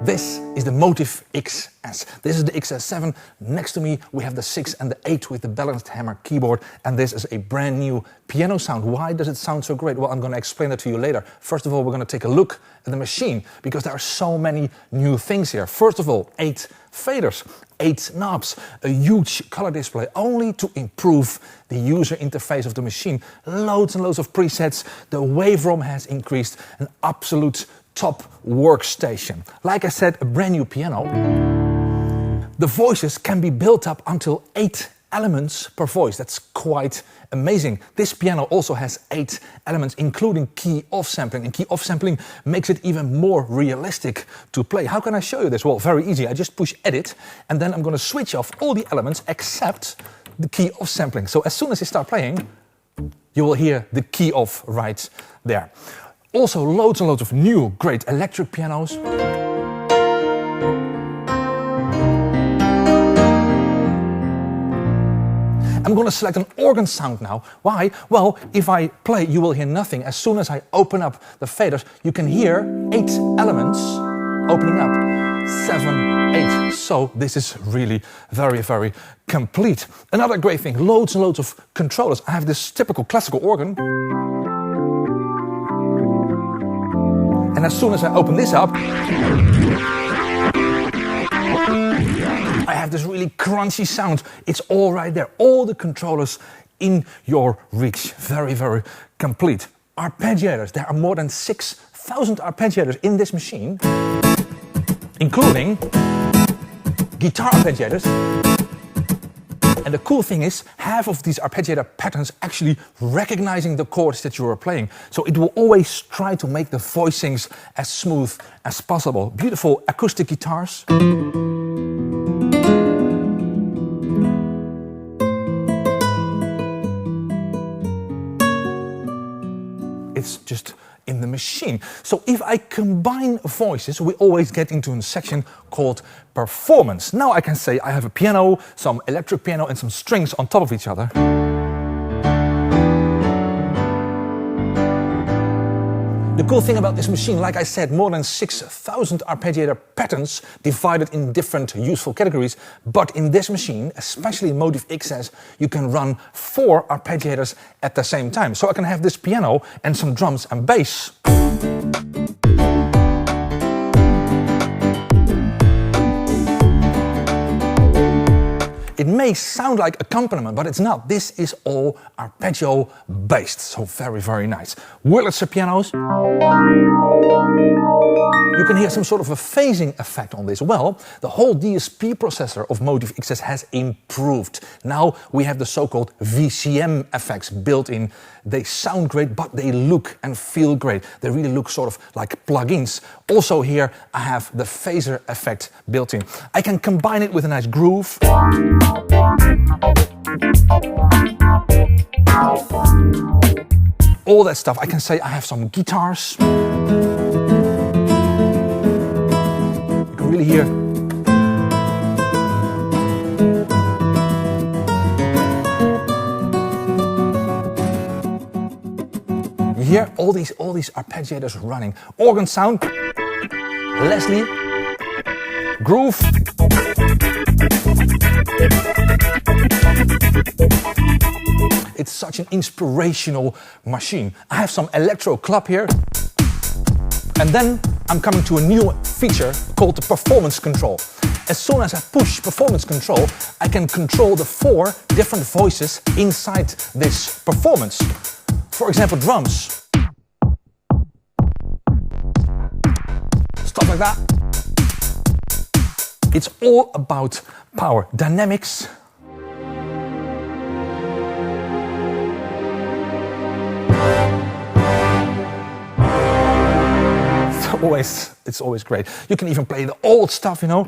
This is the Motif XS. This is the XS7. Next to me we have the 6 and the 8 with the balanced hammer keyboard, and this is a brand new piano sound. Why does it sound so great? Well, I'm going to explain that to you later. First of all, we're going to take a look at the machine because there are so many new things here. First of all, 8 faders, 8 knobs, a huge color display only to improve the user interface of the machine. Loads and loads of presets. The waveform has increased. An absolute top workstation. Like I said, a brand new piano. The voices can be built up until 8 elements per voice. That's quite amazing. This piano also has 8 elements, including key off sampling. And key off sampling makes it even more realistic to play. How can I show you this? Well, very easy. I just push edit and then I'm going to switch off all the elements except the key off sampling. So as soon as you start playing, you will hear the key off right there. Also loads and loads of new great electric pianos. I'm going to select an organ sound now. Why? Well, if I play, you will hear nothing. As soon as I open up the faders, you can hear 8 elements opening up. 7, 8. So this is really very, very complete. Another great thing, loads and loads of controllers. I have this typical classical organ. And as soon as I open this up, I have this really crunchy sound. It's all right there. All the controllers in your reach. Very, very complete. Arpeggiators. There are more than 6,000 arpeggiators in this machine, including guitar arpeggiators. And the cool thing is, half of these arpeggiator patterns actually recognizing the chords that you are playing. So it will always try to make the voicings as smooth as possible. Beautiful acoustic guitars. It's just in the machine. So if I combine voices, we always get into a section called performance. Now I can say I have a piano, some electric piano and some strings on top of each other. The cool thing about this machine, like I said, more than 6,000 arpeggiator patterns divided in different useful categories. But in this machine, especially Motif XS, you can run 4 arpeggiators at the same time. So I can have this piano and some drums and bass. It may sound like accompaniment, but it's not. This is all arpeggio based, so very, very nice. Wurlitzer pianos. You can hear some sort of a phasing effect on this. Well, the whole DSP processor of Motif XS has improved. Now we have the so-called VCM effects built in. They sound great, but they look and feel great. They really look sort of like plugins. Also here I have the phaser effect built in. I can combine it with a nice groove. All that stuff. I can say I have some guitars. You can really hear. You hear all these arpeggiators running. Organ sound. Leslie. Groove. It's such an inspirational machine. I have some electro club here. And then I'm coming to a new feature called the performance control. As soon as I push performance control, I can control the 4 different voices inside this performance. For example, drums. Stuff like that. It's all about power, dynamics. It's always great. You can even play the old stuff, you know.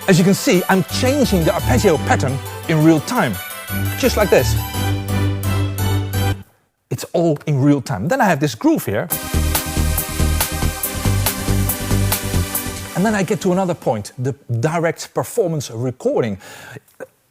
As you can see, I'm changing the arpeggio pattern in real time, just like this. It's all in real time. Then I have this groove here. And then I get to another point, the direct performance recording.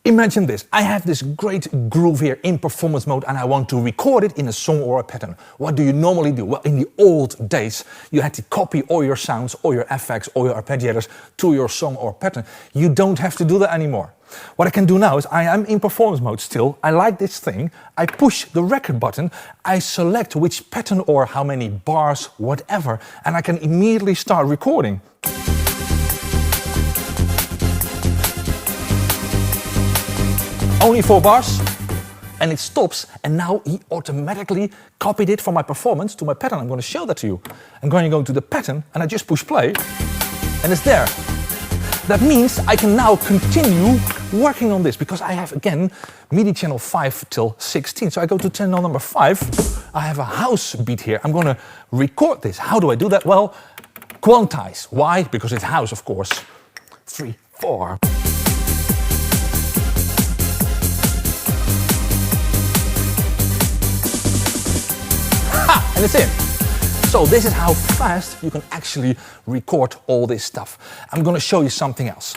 Imagine this, I have this great groove here in performance mode and I want to record it in a song or a pattern. What do you normally do? Well, in the old days, you had to copy all your sounds, all your effects, all your arpeggiators to your song or pattern. You don't have to do that anymore. What I can do now is I am in performance mode still, I like this thing, I push the record button, I select which pattern or how many bars, whatever, and I can immediately start recording. Only 4 bars, and it stops, and now he automatically copied it from my performance to my pattern. I'm going to show that to you. I'm going to go to the pattern, and I just push play, and it's there. That means I can now continue working on this, because I have, again, MIDI channel 5 till 16. So I go to channel number 5, I have a house beat here. I'm going to record this. How do I do that? Well, quantize. Why? Because it's house, of course. 3, 4. And it's in. So this is how fast you can actually record all this stuff. I'm going to show you something else.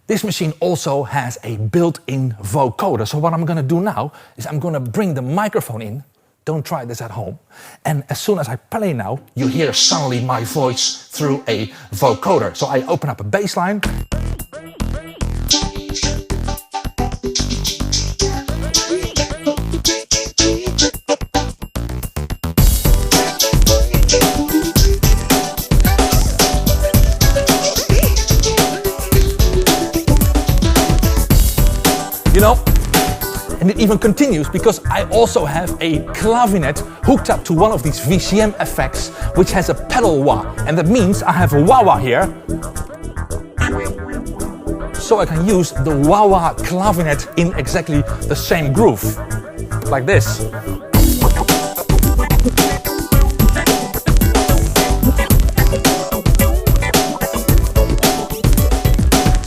This machine also has a built-in vocoder. So what I'm going to do now is I'm going to bring the microphone in. Don't try this at home. And as soon as I play now, you hear suddenly my voice through a vocoder. So I open up a bass line. You know, and it even continues because I also have a clavinet hooked up to one of these VCM effects which has a pedal wah, and that means I have a wah-wah here, so I can use the wah-wah clavinet in exactly the same groove, like this.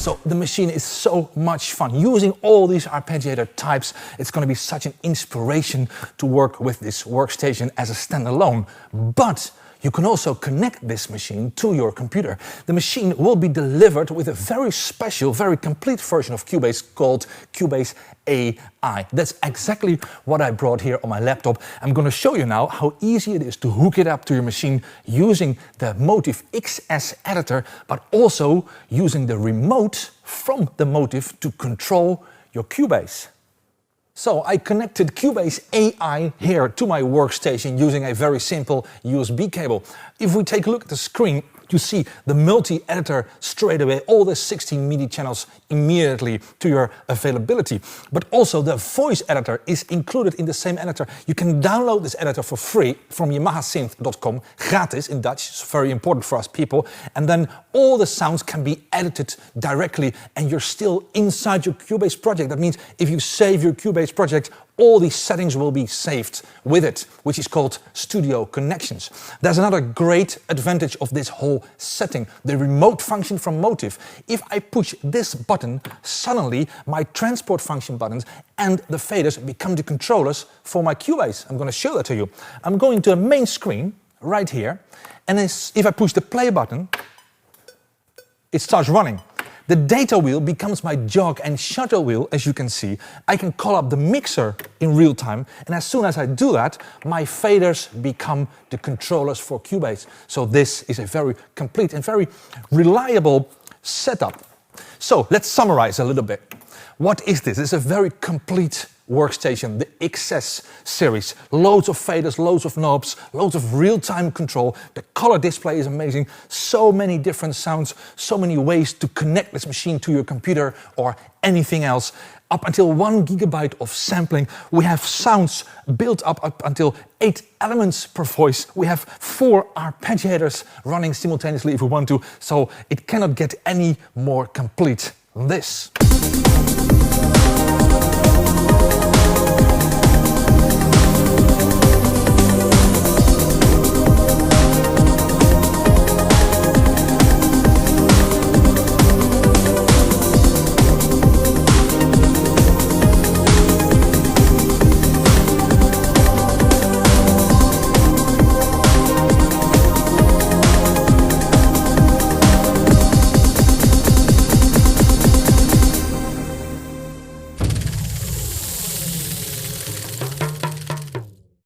So the machine is so much fun. Using all these arpeggiator types, it's going to be such an inspiration to work with this workstation as a standalone. But you can also connect this machine to your computer. The machine will be delivered with a very special, very complete version of Cubase called Cubase AI. That's exactly what I brought here on my laptop. I'm going to show you now how easy it is to hook it up to your machine using the Motif XS editor, but also using the remote from the Motif to control your Cubase. So I connected Cubase AI here to my workstation using a very simple USB cable. If we take a look at the screen, you see the multi-editor straight away, all the 16 MIDI channels immediately to your availability. But also the voice editor is included in the same editor. You can download this editor for free from YamahaSynth.com, gratis in Dutch, it's very important for us people. And then all the sounds can be edited directly and you're still inside your Cubase project. That means if you save your Cubase project, all these settings will be saved with it, which is called Studio Connections. There's another great advantage of this whole setting, the remote function from Motif. If I push this button, suddenly my transport function buttons and the faders become the controllers for my Cubase. I'm going to show that to you. I'm going to the main screen right here, and if I push the play button, it starts running. The data wheel becomes my jog and shutter wheel, as you can see. I can call up the mixer in real time, and as soon as I do that, my faders become the controllers for Cubase. So this is a very complete and very reliable setup. So let's summarize a little bit. What is this? It's a very complete workstation, the XS series. Loads of faders, loads of knobs, loads of real-time control. The color display is amazing. So many different sounds, so many ways to connect this machine to your computer or anything else. Up until 1 GB of sampling. We have sounds built up until 8 elements per voice. We have 4 arpeggiators running simultaneously if we want to. So it cannot get any more complete than this.